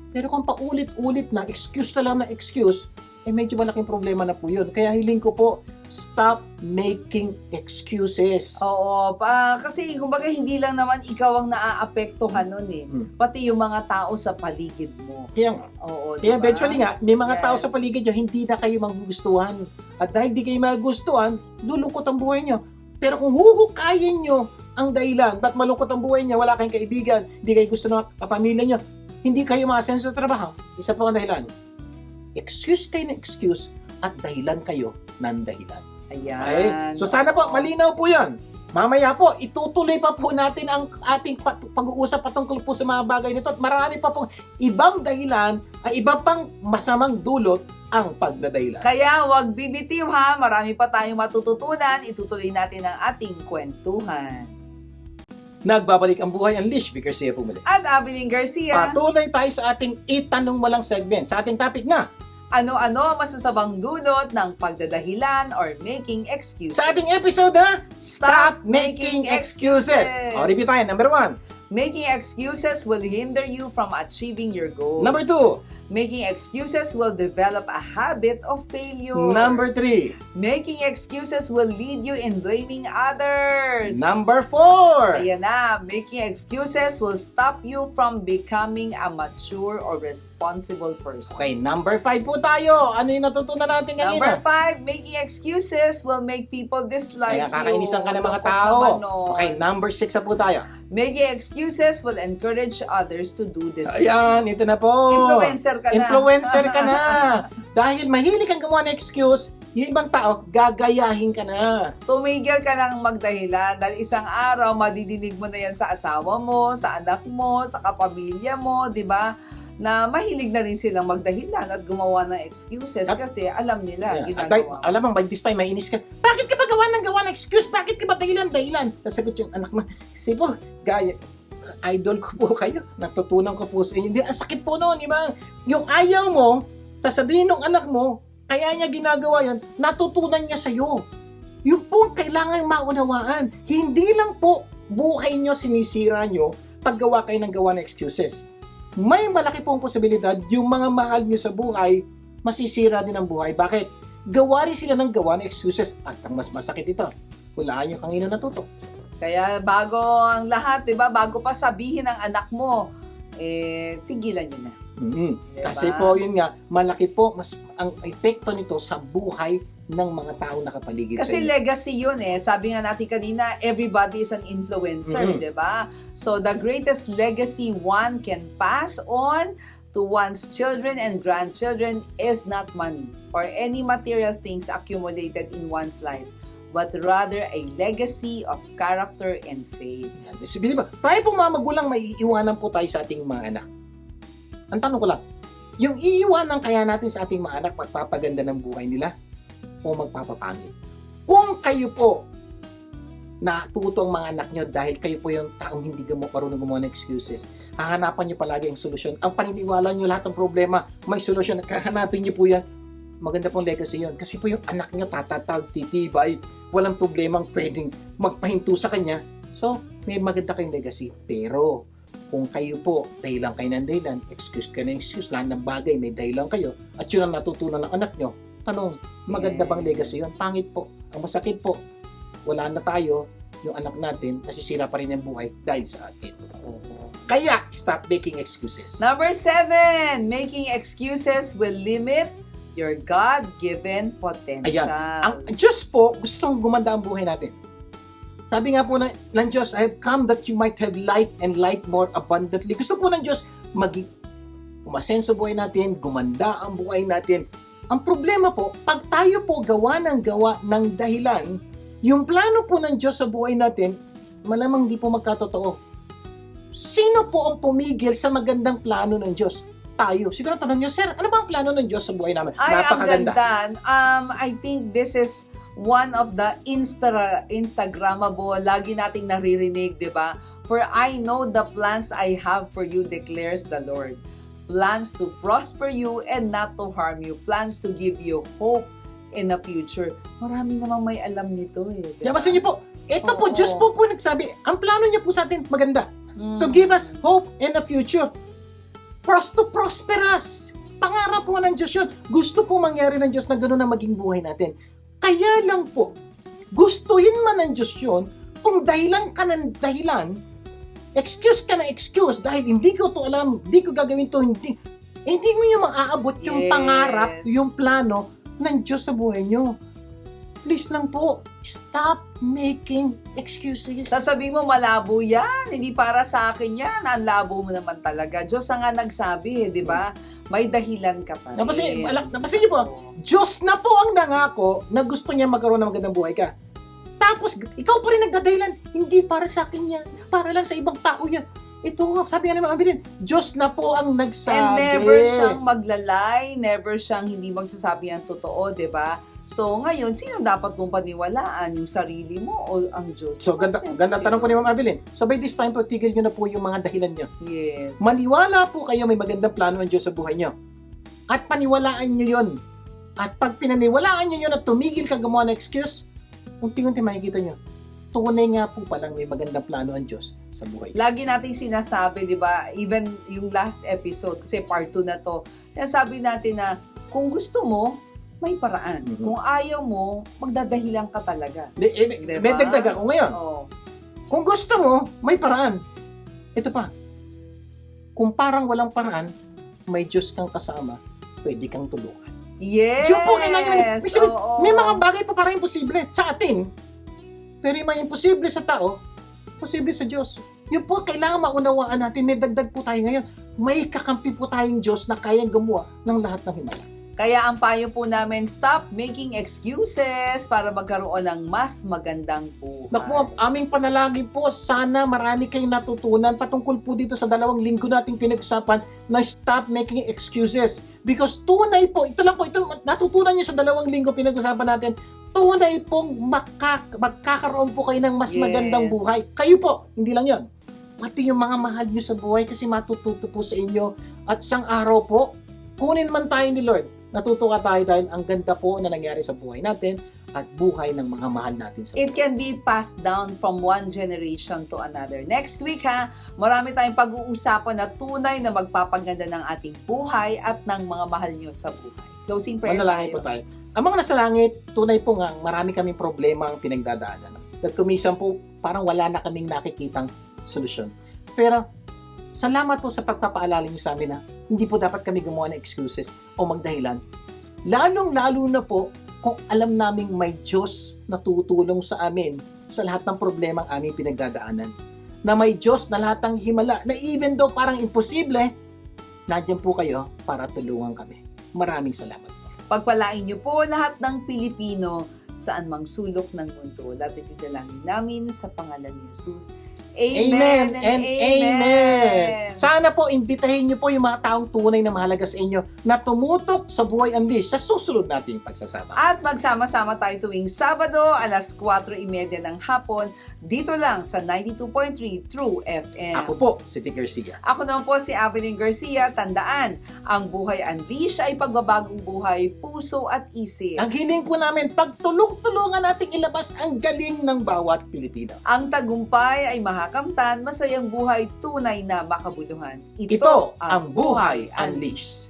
pero kung paulit-ulit na, excuse na lang na excuse, medyo malaking problema na po yun. Kaya hiling ko po, stop making excuses. Oo, kasi kumbaga hindi lang naman ikaw ang naaapektuhan nun eh. Pati yung mga tao sa paligid mo. Kaya nga, Oo, kaya diba? eventually nga, may mga tao Yes. sa paligid nyo, hindi na kayo magugustuhan. At dahil hindi kayo magugustuhan, lulungkot ang buhay nyo. Pero kung huhukayin nyo ang dahilan, ba't malungkot ang buhay nyo, wala kayong kaibigan, hindi kayo gusto ng pamilya nyo, hindi kayo maasenso sa trabaho, isa pa ang dahilan. Excuse kayo ng excuse at dahilan kayo ng dahilan. Ayan. Okay? So sana po, malinaw po yan. Mamaya po, itutuloy pa po natin ang ating pag-uusap patungkol po sa mga bagay nito at marami pa pong ibang dahilan ay iba pang masamang dulot ang pagdadahilan. Kaya wag bibitiw ha, marami pa tayong matututunan, itutuloy natin ang ating kwentuhan. Nagbabalik ang buhay ang Lish Garcia po muli. At Abiling Garcia, Patuloy tayo sa ating itanong mo lang segment. Sa ating topic na, ano-ano ang masasabang dulot ng pagdadahilan or making excuses? sa ating episode na Stop Making Excuses. O, review tayo. Number 1. Making excuses will hinder you from achieving your goals. Number 2. Making excuses will develop a habit of failure. Number 3. Making excuses will lead you in blaming others. Number 4. Ayan na, making excuses will stop you from becoming a mature or responsible person. Okay, number 5 po tayo. Ano yung natutunan natin Number kanina? 5, making excuses will make people dislike Kaya you. kakainisan ka ng mga Lungkot tao. naman nun. Okay, number 6 na po tayo. Making excuses will encourage others to do this. Ayan, ito na po. Influencer ka na. Influencer ka na. Dahil mahilig kang gumawa ng excuse, yung ibang tao, gagayahin ka na. Tumigil ka ng magdahilan dahil isang araw madidinig mo na yan sa asawa mo, sa anak mo, sa kapamilya mo, di ba? Na mahilig na rin silang magdahilan at gumawa ng excuses kasi alam nila Yeah. ginagawa. Alam mo, by this time, mainis ka. Bakit ka ba gawa ng excuse? Bakit ka ba dahilan? Sasagot yung anak mo, kasi po, gaya, idol ko po kayo. Natutunan ko po sa inyo. Hindi, ang sakit po noon, di ba? Yung ayaw mo, sasabihin ng anak mo, kaya niya ginagawa yan, natutunan niya sa'yo. Yung po kailangan maunawaan. Hindi lang po buhay nyo sinisira nyo pag gawa kayo ng gawa ng excuses. May malaki pong posibilidad yung mga mahal nyo sa buhay, masisira din ang buhay. Bakit? Gawa rin sila ng gawa ng excuses at ang mas masakit ito. Hulaan nyo kanina natuto. Kaya bago ang lahat, 'di ba? Bago pa sabihin ng anak mo, tigilan niyo na. Diba? Kasi po yun nga, malaki po mas ang epekto nito sa buhay ng mga tao nakapaligid Kasi sa inyo. legacy yun eh. Sabi nga natin kanina, everybody is an influencer, Mhm. 'di ba? So the greatest legacy one can pass on to one's children and grandchildren is not money or any material things accumulated in one's life. but rather a legacy of character and faith. Yan. Di ba? Tayo pong mga magulang, may iiwanan po tayo sa ating mga anak. Ang tanong ko lang, yung iiwanan kaya natin sa ating mga anak, magpapaganda ng buhay nila o magpapapangit? Kung kayo po natuto ang mga anak nyo dahil kayo po yung taong hindi marunong gumawa ng excuses, hahanapan nyo palagi ang solusyon. Ang paniniwala nyo lahat ng problema, may solusyon at kahanapin nyo po yan. Maganda pong legacy yun. Kasi po yung anak nyo tatatag, titibay, walang problemang pwedeng magpahinto sa kanya. So, may maganda kayong legacy. Pero, kung kayo po, dahilan kayo ng dahilan, excuse kayo ng excuse, lahat ng bagay, may dahilan kayo, at yun ang natutunan ng anak nyo, tanong, maganda bang legacy yun? Pangit po. Ang masakit po, wala na tayo, yung anak natin, nasisira pa rin ang buhay dahil sa atin. Kaya, stop making excuses. Number 7, making excuses will limit your God-given potential. Ang Diyos po, gustong gumanda ang buhay natin. Sabi nga po ng Diyos, I have come that you might have life and life more abundantly. Gusto po ng Diyos, umasenso buhay natin, gumanda ang buhay natin. Ang problema po, pag tayo po gawa ng dahilan, yung plano po ng Diyos sa buhay natin, malamang di po magkatotoo. Sino po ang pumigil sa magandang plano ng Diyos? Tayo. Siguro tanong nyo, Sir, ano ba ang plano ng Diyos sa buhay namin? Ay, Napakaganda. ang ganda. I think this is one of the Instagrammable, lagi nating naririnig, di ba? For I know the plans I have for you, declares the Lord. Plans to prosper you and not to harm you. Plans to give you hope in the future. Marami namang may alam nito eh. Diba? Yabasin niyo po, ito po, Oo. Diyos po nagsabi, ang plano niya po sa atin, maganda. Mm. To give us hope in the future. To prosper us. Pangarap po ng Diyos yun. Gusto po mangyari ng Diyos na gano'n na maging buhay natin. Kaya lang po, gustuhin man ng Diyos yun, kung dahilan ka ng dahilan, excuse ka na excuse, dahil hindi ko to alam, hindi ko gagawin to, hindi mo yung maaabot yung Yes. pangarap, yung plano ng Diyos sa buhay nyo. Please lang po, stop making excuses. Sasabihin mo, malabo yan. Hindi para sa akin yan. Ang labo mo naman talaga. Diyos ang nga nagsabi, di ba? May dahilan ka pa rin. Napasin niyo po, Diyos na po ang nangako na gusto niya magkaroon ng magandang buhay ka. Tapos, ikaw pa rin nagdadahilan, hindi para sa akin yan, para lang sa ibang tao yan. Ito, sabi nga naman, Diyos na po ang nagsabi. And never siyang maglalay, never siyang hindi magsasabi ang totoo, di ba? So, ngayon, sino dapat mong paniwalaan? Yung sarili mo o ang Diyos? So, ganda tanong po ni Ma'am Evelyn. So, by this time po, tigil nyo na po yung mga dahilan nyo. Yes. Maniwala po kayo may magandang plano ang Diyos sa buhay nyo. At paniwalaan nyo yun. At pag pinaniwalaan nyo yun at tumigil ka gumawa ng excuse, unti-unti makikita nyo, tunay nga po palang may magandang plano ang Diyos sa buhay. Lagi nating sinasabi, di ba? Even yung last episode, kasi part 2 na to, sinasabi natin na kung gusto mo, may paraan. Mhm. Kung ayaw mo, magdadahilan ka talaga. May Diba? dagdag ako ngayon. Oh. Kung gusto mo, may paraan. Ito pa. Kung parang walang paraan, may Diyos kang kasama, pwede kang tulungan. Yes! Yung po kailangan, Oo. may mga bagay pa parang imposible sa atin. Pero yung mga imposible sa tao, posible sa Diyos. Yung po kailangan maunawaan natin, may dagdag po tayo ngayon. May kakampi po tayong Diyos na kayang gumawa ng lahat ng himala. Kaya ang payo po namin, stop making excuses para magkaroon ng mas magandang buhay. Naku, aming panalangin po, sana marami kayong natutunan patungkol po dito sa 2 linggo nating pinag-usapan na stop making excuses. Because tunay po, ito lang po, ito natutunan niyo sa 2 linggo pinag-usapan natin, tunay pong magkakaroon po kayo ng mas Yes. magandang buhay. Kayo po, hindi lang yon. Pati yung mga mahal niyo sa buhay kasi matututo po sa inyo. At isang araw po, kunin man tayo ni Lord, natutuwa tayo dahil ang ganda po na nangyari sa buhay natin at buhay ng mga mahal natin sa It buhay. can be passed down from one generation to another. Next week marami tayong pag-uusapan na tunay na magpapaganda ng ating buhay at ng mga mahal nyo sa buhay. Closing prayer Manalangin po tayo. Ang mga nasa langit, tunay po nga, marami kaming problema ang pinagdadaanan. At kumisan po, parang wala na kaming nakikitang solusyon. Pero, salamat po sa pagpapaalala niyo sa amin na hindi po dapat kami gumawa ng excuses o magdahilan. Lalong-lalo na po kung alam naming may Diyos na tutulong sa amin sa lahat ng problema ang aming pinagdadaanan. Na may Diyos na lahat ng himala, na even though parang imposible, nandiyan po kayo para tulungan kami. Maraming salamat po. Pagpalain niyo po lahat ng Pilipino saan mang sulok ng mundo. Lapit dalangin namin sa pangalan ni Jesus. Amen and amen. Amen. Sana po, imbitahin niyo po yung mga taong tunay na mahalaga sa inyo na tumutok sa Buhay Unleashed sa susunod nating pagsasama. At magsama-sama tayo tuwing Sabado, alas 4:30 ng hapon, dito lang sa 92.3 True FM. Ako po, si Vic Garcia. Ako naman po si Abilene Garcia. Tandaan, ang Buhay Unleashed ay pagbabagong buhay, puso at isip. Ang hiling po namin, pagtulong-tulungan nating ilabas ang galing ng bawat Pilipino. Ang tagumpay ay makakamtan, masayang buhay, tunay na makabuluhan. Ito ang Buhay Unleashed.